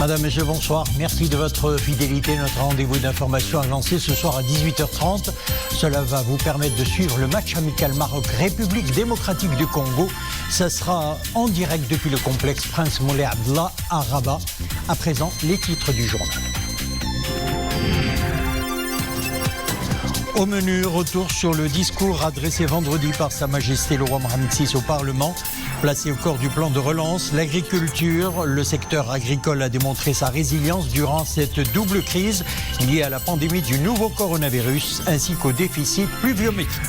Madame, Monsieur, bonsoir. Merci de votre fidélité. Notre rendez-vous d'information est lancé ce soir à 18h30. Cela va vous permettre de suivre le match amical Maroc-République démocratique du Congo. Ça sera en direct depuis le complexe Prince Moulay Abdallah à Rabat. À présent, les titres du journal. Au menu, retour sur le discours adressé vendredi par Sa Majesté le roi Mohamed VI au Parlement. Placé au cœur du plan de relance, l'agriculture, le secteur agricole a démontré sa résilience durant cette double crise liée à la pandémie du nouveau coronavirus ainsi qu'au déficit pluviométrique.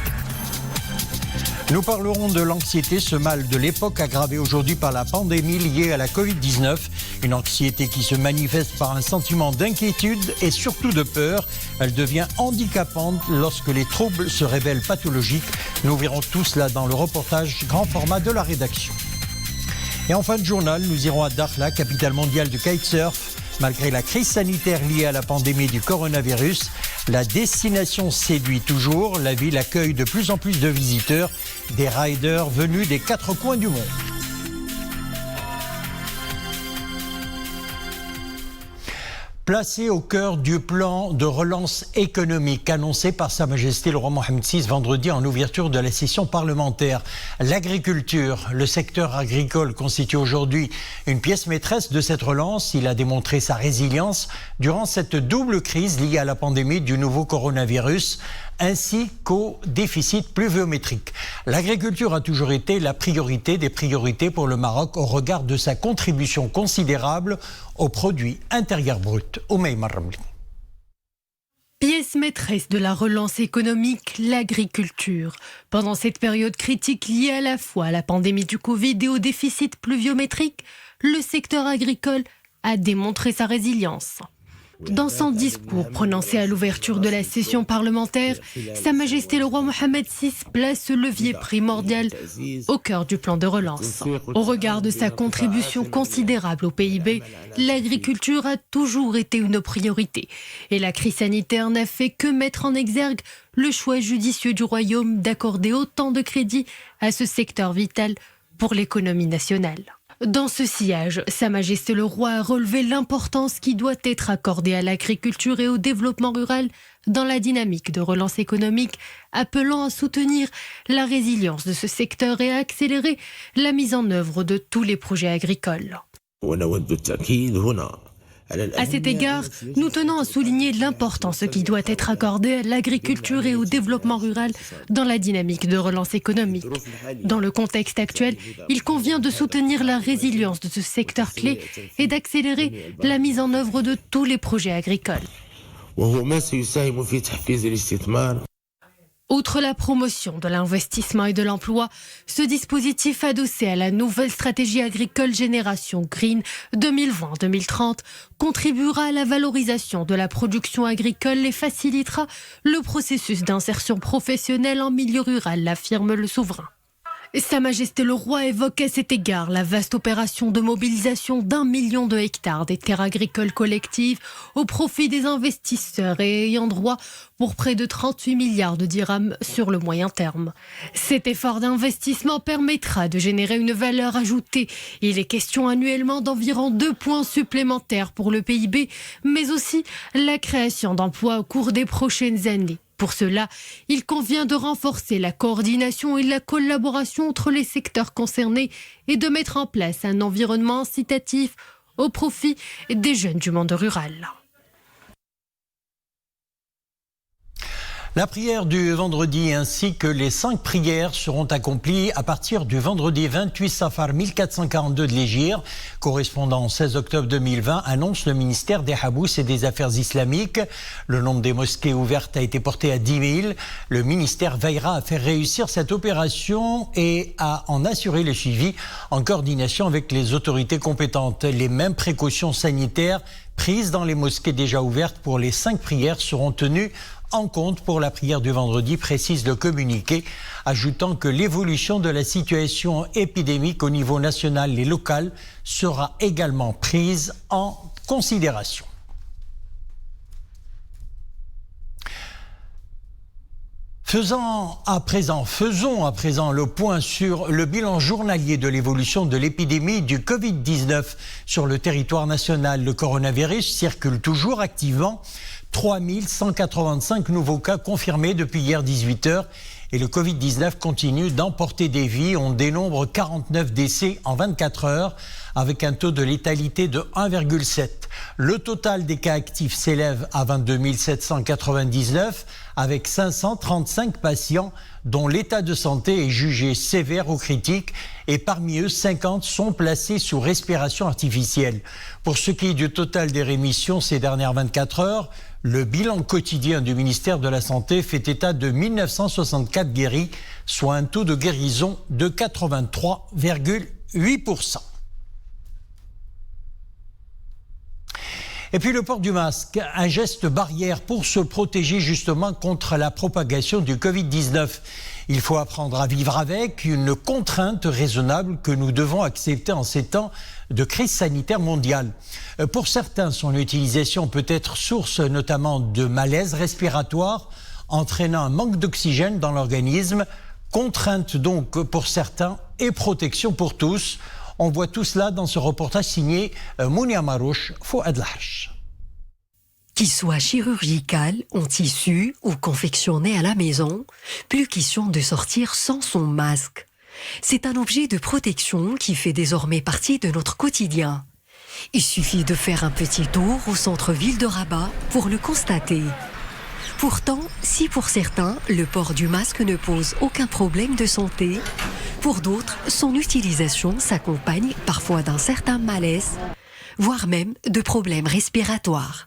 Nous parlerons de l'anxiété, ce mal de l'époque aggravé aujourd'hui par la pandémie liée à la Covid-19. Une anxiété qui se manifeste par un sentiment d'inquiétude et surtout de peur. Elle devient handicapante lorsque les troubles se révèlent pathologiques. Nous verrons tout cela dans le reportage grand format de la rédaction. Et en fin de journal, nous irons à Dakhla, capitale mondiale du kitesurf. Malgré la crise sanitaire liée à la pandémie du coronavirus, la destination séduit toujours. La ville accueille de plus en plus de visiteurs, des riders venus des 4 coins du monde. Placé au cœur du plan de relance économique annoncé par Sa Majesté le roi Mohamed VI vendredi en ouverture de la session parlementaire, l'agriculture, le secteur agricole constitue aujourd'hui une pièce maîtresse de cette relance. Il a démontré sa résilience durant cette double crise liée à la pandémie du nouveau coronavirus ainsi qu'au déficit pluviométrique. L'agriculture a toujours été la priorité des priorités pour le Maroc au regard de sa contribution considérable au produit intérieur brut. Oumaïma Ramli. Pièce maîtresse de la relance économique, l'agriculture. Pendant cette période critique liée à la fois à la pandémie du Covid et au déficit pluviométrique, le secteur agricole a démontré sa résilience. Dans son discours prononcé à l'ouverture de la session parlementaire, Sa Majesté le roi Mohamed VI place ce levier primordial au cœur du plan de relance. Au regard de sa contribution considérable au PIB, l'agriculture a toujours été une priorité. Et la crise sanitaire n'a fait que mettre en exergue le choix judicieux du royaume d'accorder autant de crédits à ce secteur vital pour l'économie nationale. Dans ce sillage, Sa Majesté le roi a relevé l'importance qui doit être accordée à l'agriculture et au développement rural dans la dynamique de relance économique, appelant à soutenir la résilience de ce secteur et à accélérer la mise en œuvre de tous les projets agricoles. À cet égard, nous tenons à souligner l'importance qui doit être accordée à l'agriculture et au développement rural dans la dynamique de relance économique. Dans le contexte actuel, il convient de soutenir la résilience de ce secteur clé et d'accélérer la mise en œuvre de tous les projets agricoles. Outre la promotion de l'investissement et de l'emploi, ce dispositif adossé à la nouvelle stratégie agricole Génération Green 2020-2030 contribuera à la valorisation de la production agricole et facilitera le processus d'insertion professionnelle en milieu rural, l'affirme le souverain. Sa Majesté le roi évoque à cet égard la vaste opération de mobilisation d'1 million de hectares des terres agricoles collectives au profit des investisseurs et ayant droit pour près de 38 milliards de dirhams sur le moyen terme. Cet effort d'investissement permettra de générer une valeur ajoutée. Il est question annuellement d'environ 2 points supplémentaires pour le PIB, mais aussi la création d'emplois au cours des prochaines années. Pour cela, il convient de renforcer la coordination et la collaboration entre les secteurs concernés et de mettre en place un environnement incitatif au profit des jeunes du monde rural. La prière du vendredi ainsi que les 5 prières seront accomplies à partir du vendredi 28 Safar 1442 de l'Hégire, correspondant au 16 octobre 2020, annonce le ministère des Habous et des Affaires islamiques. Le nombre des mosquées ouvertes a été porté à 10 000. Le ministère veillera à faire réussir cette opération et à en assurer le suivi en coordination avec les autorités compétentes. Les mêmes précautions sanitaires prises dans les mosquées déjà ouvertes pour les 5 prières seront tenues en compte pour la prière du vendredi, précise le communiqué, ajoutant que l'évolution de la situation épidémique au niveau national et local sera également prise en considération. Faisons à présent le point sur le bilan journalier de l'évolution de l'épidémie du Covid-19 sur le territoire national. Le coronavirus circule toujours activement. 3185 nouveaux cas confirmés depuis hier 18h. Et le Covid-19 continue d'emporter des vies. On dénombre 49 décès en 24 heures avec un taux de létalité de 1,7. Le total des cas actifs s'élève à 22 799 avec 535 patients dont l'état de santé est jugé sévère ou critique et parmi eux 50 sont placés sous respiration artificielle. Pour ce qui est du total des rémissions ces dernières 24 heures, le bilan quotidien du ministère de la Santé fait état de 1964 guéris, soit un taux de guérison de 83,8%. Et puis le port du masque, un geste barrière pour se protéger justement contre la propagation du Covid-19. Il faut apprendre à vivre avec, une contrainte raisonnable que nous devons accepter en ces temps de crise sanitaire mondiale. Pour certains, son utilisation peut être source notamment de malaise respiratoire, entraînant un manque d'oxygène dans l'organisme. Contrainte donc pour certains et protection pour tous. On voit tout cela dans ce reportage signé Mounia Marouche, Fouad Larch. Qu'il soit chirurgical, en tissu ou confectionné à la maison, plus question de sortir sans son masque. C'est un objet de protection qui fait désormais partie de notre quotidien. Il suffit de faire un petit tour au centre-ville de Rabat pour le constater. Pourtant, si pour certains, le port du masque ne pose aucun problème de santé, pour d'autres, son utilisation s'accompagne parfois d'un certain malaise, voire même de problèmes respiratoires.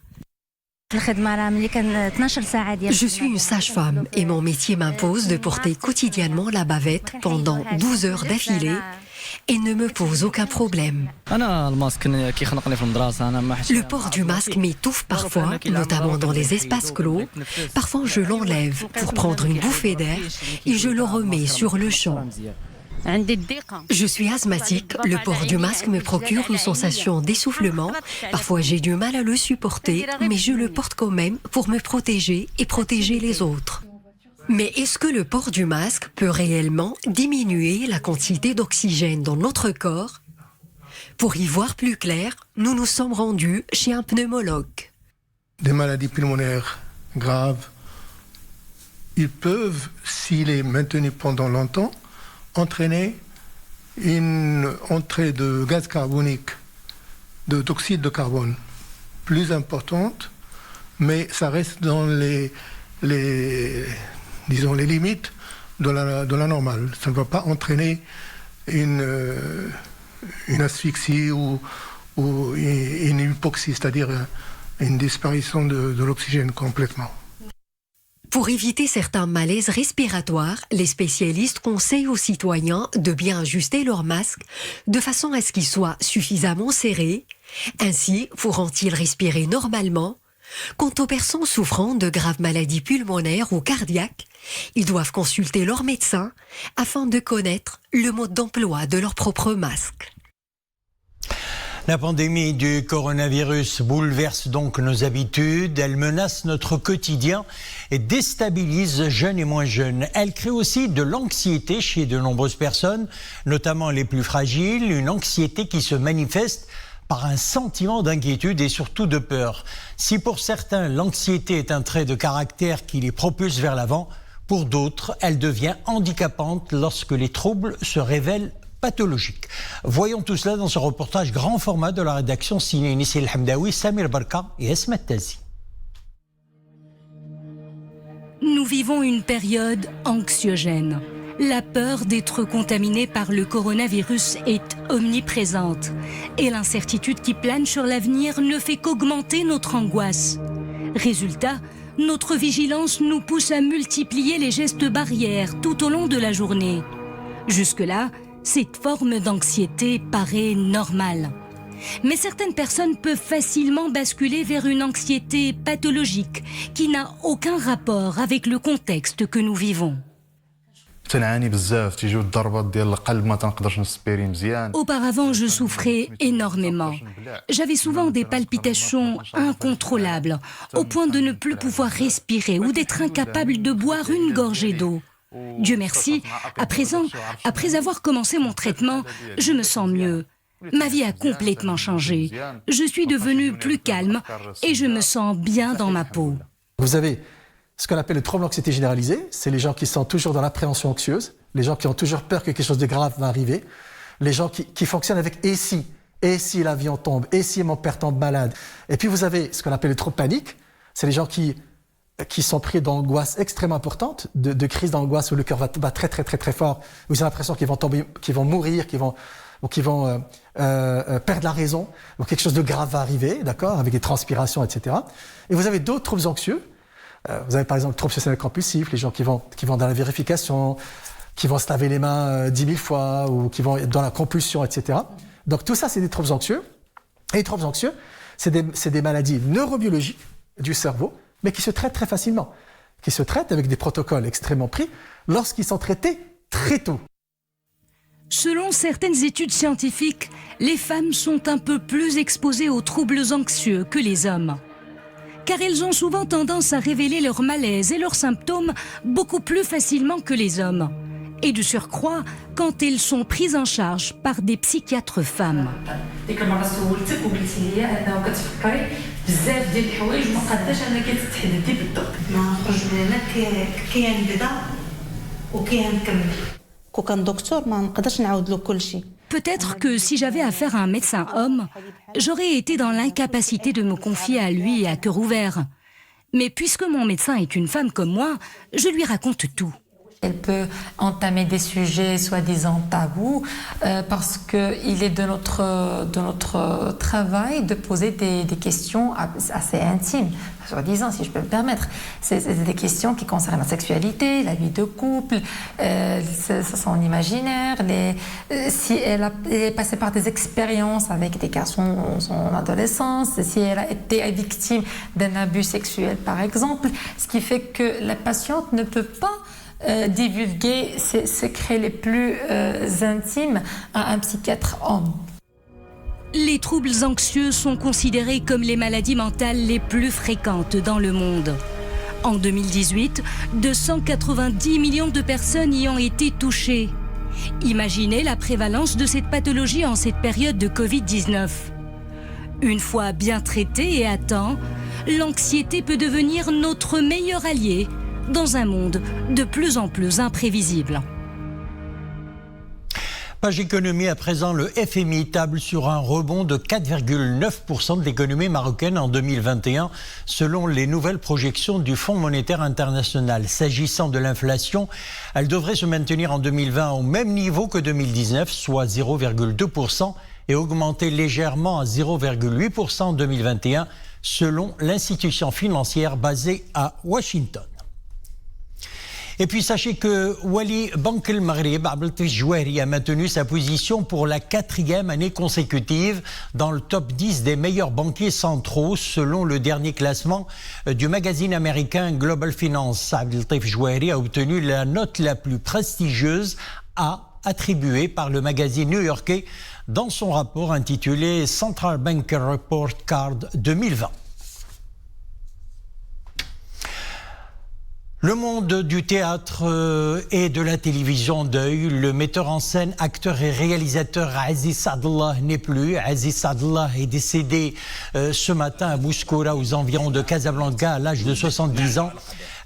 Je suis une sage-femme et mon métier m'impose de porter quotidiennement la bavette pendant 12 heures d'affilée et ne me pose aucun problème. Le port du masque m'étouffe parfois, notamment dans les espaces clos. Parfois, je l'enlève pour prendre une bouffée d'air et je le remets sur le champ. Je suis asthmatique, le port du masque me procure une sensation d'essoufflement. Parfois j'ai du mal à le supporter, mais je le porte quand même pour me protéger et protéger les autres. Mais est-ce que le port du masque peut réellement diminuer la quantité d'oxygène dans notre corps? Pour y voir plus clair, nous nous sommes rendus chez un pneumologue. Des maladies pulmonaires graves, ils peuvent, s'il est maintenu pendant longtemps, entraîner une entrée de gaz carbonique, d'oxyde de carbone plus importante, mais ça reste dans les limites de la normale. Ça ne va pas entraîner une asphyxie ou une hypoxie, c'est-à-dire une disparition de l'oxygène complètement. Pour éviter certains malaises respiratoires, les spécialistes conseillent aux citoyens de bien ajuster leur masque de façon à ce qu'il soit suffisamment serré. Ainsi pourront-ils respirer normalement. Quant aux personnes souffrant de graves maladies pulmonaires ou cardiaques, ils doivent consulter leur médecin afin de connaître le mode d'emploi de leur propre masque. La pandémie du coronavirus bouleverse donc nos habitudes, elle menace notre quotidien et déstabilise jeunes et moins jeunes. Elle crée aussi de l'anxiété chez de nombreuses personnes, notamment les plus fragiles, une anxiété qui se manifeste par un sentiment d'inquiétude et surtout de peur. Si pour certains, l'anxiété est un trait de caractère qui les propulse vers l'avant, pour d'autres, elle devient handicapante lorsque les troubles se révèlent pathologiques. Voyons tout cela dans ce reportage grand format de la rédaction signé Nissi El Hamdaoui, Samir Barka et Esma Tazi. Nous vivons une période anxiogène. La peur d'être contaminé par le coronavirus est omniprésente et l'incertitude qui plane sur l'avenir ne fait qu'augmenter notre angoisse. Résultat, notre vigilance nous pousse à multiplier les gestes barrières tout au long de la journée. Jusque-là, cette forme d'anxiété paraît normale. Mais certaines personnes peuvent facilement basculer vers une anxiété pathologique qui n'a aucun rapport avec le contexte que nous vivons. Auparavant, je souffrais énormément. J'avais souvent des palpitations incontrôlables, au point de ne plus pouvoir respirer ou d'être incapable de boire une gorgée d'eau. Dieu merci, à présent, après avoir commencé mon traitement, je me sens mieux. Ma vie a complètement changé. Je suis devenue plus calme et je me sens bien dans ma peau. Vous avez ce qu'on appelle le trouble d'anxiété généralisé, c'est les gens qui sont toujours dans l'appréhension anxieuse, les gens qui ont toujours peur que quelque chose de grave va arriver, les gens qui fonctionnent avec « et si l'avion tombe, et si mon père tombe malade ». Et puis vous avez ce qu'on appelle le trouble panique, c'est les gens qui sont pris d'angoisse extrêmement importante, de crise d'angoisse où le cœur va très très très très fort, où ils ont l'impression qu'ils vont tomber, qu'ils vont mourir, qu'ils vont perdre la raison, ou quelque chose de grave va arriver, d'accord, avec des transpirations, etc. Et vous avez d'autres troubles anxieux. Vous avez par exemple le trouble obsessionnel compulsif, les gens qui vont dans la vérification, qui vont se laver les mains 10 000 fois, ou qui vont être dans la compulsion, etc. Donc tout ça, c'est des troubles anxieux. Et les troubles anxieux, c'est des maladies neurobiologiques du cerveau, mais qui se traitent très facilement, qui se traitent avec des protocoles extrêmement pris lorsqu'ils sont traités très tôt. Selon certaines études scientifiques, les femmes sont un peu plus exposées aux troubles anxieux que les hommes. Car elles ont souvent tendance à révéler leur malaise et leurs symptômes beaucoup plus facilement que les hommes. Et de surcroît, quand elles sont prises en charge par des psychiatres femmes. Peut-être que si j'avais affaire à un médecin homme, j'aurais été dans l'incapacité de me confier à lui à cœur ouvert. Mais puisque mon médecin est une femme comme moi, je lui raconte tout. Elle peut entamer des sujets soi-disant tabous parce qu'il est de notre travail de poser des questions assez intimes, soi-disant, si je peux me permettre. C'est des questions qui concernent la sexualité, la vie de couple, son imaginaire, si elle est passée par des expériences avec des garçons en son adolescence, si elle a été victime d'un abus sexuel par exemple, ce qui fait que la patiente ne peut pas divulguer ses secrets les plus intimes à un psychiatre homme. Les troubles anxieux sont considérés comme les maladies mentales les plus fréquentes dans le monde. En 2018, 290 millions de personnes y ont été touchées. Imaginez la prévalence de cette pathologie en cette période de Covid-19. Une fois bien traitée et à temps, l'anxiété peut devenir notre meilleur allié dans un monde de plus en plus imprévisible. Page économie à présent, le FMI table sur un rebond de 4,9% de l'économie marocaine en 2021, selon les nouvelles projections du Fonds monétaire international. S'agissant de l'inflation, elle devrait se maintenir en 2020 au même niveau que 2019, soit 0,2%, et augmenter légèrement à 0,8% en 2021, selon l'institution financière basée à Washington. Et puis sachez que Wali Bank El Maghreb, Abdeltif Jouahri, a maintenu sa position pour la 4e année consécutive dans le top 10 des meilleurs banquiers centraux selon le dernier classement du magazine américain Global Finance. Abdeltif Jouahri a obtenu la note la plus prestigieuse A, attribuée par le magazine new-yorkais dans son rapport intitulé Central Banker Report Card 2020. Le monde du théâtre et de la télévision deuil. Le metteur en scène, acteur et réalisateur Aziz Saadallah n'est plus. Aziz Saadallah est décédé ce matin à Bouskoura, aux environs de Casablanca, à l'âge de 70 ans.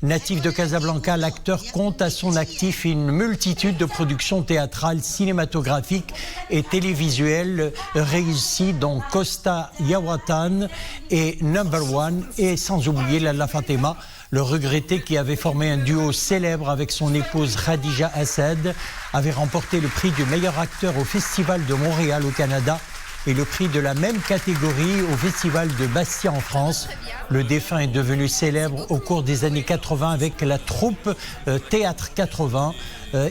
Natif de Casablanca, l'acteur compte à son actif une multitude de productions théâtrales, cinématographiques et télévisuelles réussies, dont Costa Yawatan et Number One, et sans oublier Lalla Fatema, le regretté qui avait formé un duo célèbre avec son épouse Khadija Assad, avait remporté le prix du meilleur acteur au Festival de Montréal au Canada et le prix de la même catégorie au Festival de Bastia en France. Le défunt est devenu célèbre au cours des années 80 avec la troupe Théâtre 80.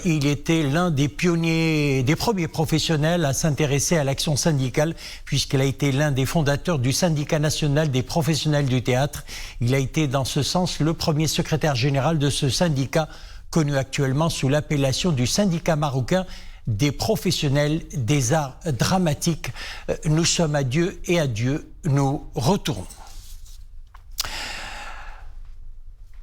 Il était l'un des pionniers, des premiers professionnels à s'intéresser à l'action syndicale, puisqu'il a été l'un des fondateurs du syndicat national des professionnels du théâtre. Il a été dans ce sens le premier secrétaire général de ce syndicat connu actuellement sous l'appellation du syndicat marocain des professionnels des arts dramatiques. Nous sommes à Dieu et à Dieu nous retournons.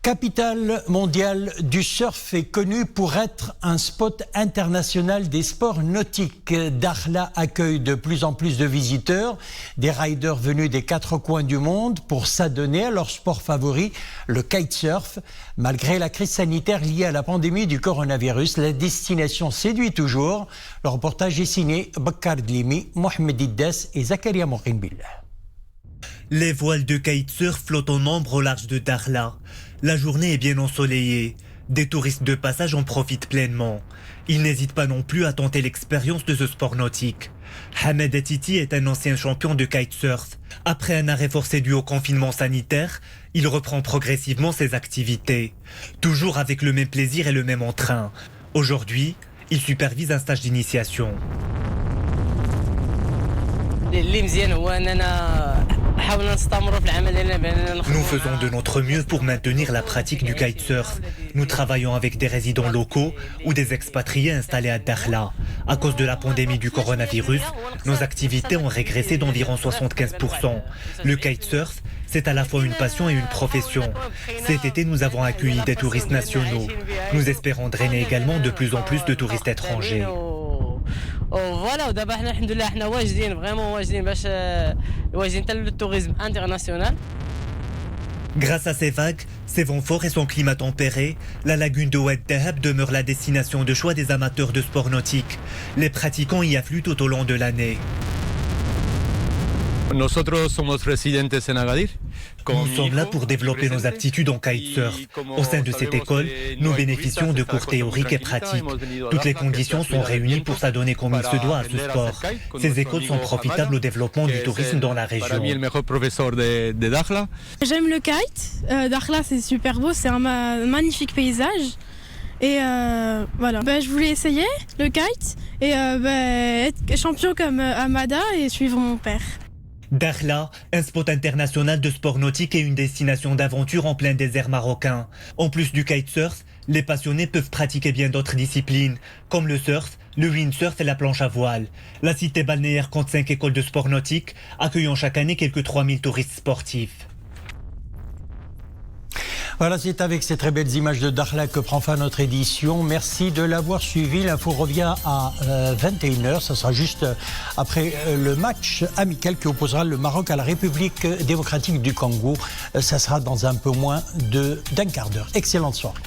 Capitale mondiale du surf est connue pour être un spot international des sports nautiques. Dakhla accueille de plus en plus de visiteurs, des riders venus des 4 coins du monde pour s'adonner à leur sport favori, le kitesurf. Malgré la crise sanitaire liée à la pandémie du coronavirus, la destination séduit toujours. Le reportage est signé Bakar Dlimi, Mohamed Iddes et Zakaria Morinbillah. Les voiles de kitesurf flottent en nombre au large de Dakhla. La journée est bien ensoleillée. Des touristes de passage en profitent pleinement. Ils n'hésitent pas non plus à tenter l'expérience de ce sport nautique. Hamed Atiti est un ancien champion de kitesurf. Après un arrêt forcé dû au confinement sanitaire, il reprend progressivement ses activités. Toujours avec le même plaisir et le même entrain. Aujourd'hui, il supervise un stage d'initiation. Nous faisons de notre mieux pour maintenir la pratique du kitesurf. Nous travaillons avec des résidents locaux ou des expatriés installés à Dakhla. À cause de la pandémie du coronavirus, nos activités ont régressé d'environ 75%. Le kitesurf, c'est à la fois une passion et une profession. Cet été, nous avons accueilli des touristes nationaux. Nous espérons drainer également de plus en plus de touristes étrangers. Voilà, ودابا حنا الحمد لله حنا واجدين فريمون واجدين باش واجدين حتى للتوريزم انترناسيونال. Grâce à ses vagues, ses vents forts et son climat tempéré, la lagune de Oued Dahab demeure la destination de choix des amateurs de sport nautique. Les pratiquants y affluent tout au long de l'année. Nosotros somos residentes en Agadir. Nous sommes là pour développer nos aptitudes en kitesurf. Au sein de cette école, nous bénéficions de cours théoriques et pratiques. Toutes les conditions sont réunies pour s'adonner comme il se doit à ce sport. Ces écoles sont profitables au développement du tourisme dans la région. J'aime le kite. Dakhla, c'est super beau, c'est un magnifique paysage. Et voilà, je voulais essayer le kite et être champion comme Amada et suivre mon père. Dakhla, un spot international de sport nautique et une destination d'aventure en plein désert marocain. En plus du kitesurf, les passionnés peuvent pratiquer bien d'autres disciplines, comme le surf, le windsurf et la planche à voile. La cité balnéaire compte 5 écoles de sport nautique, accueillant chaque année quelques 3000 touristes sportifs. Voilà, c'est avec ces très belles images de Dakhla que prend fin notre édition. Merci de l'avoir suivi. L'info revient à 21h. Ça sera juste après le match amical qui opposera le Maroc à la République démocratique du Congo. Ça sera dans un peu moins d'un quart d'heure. Excellente soirée.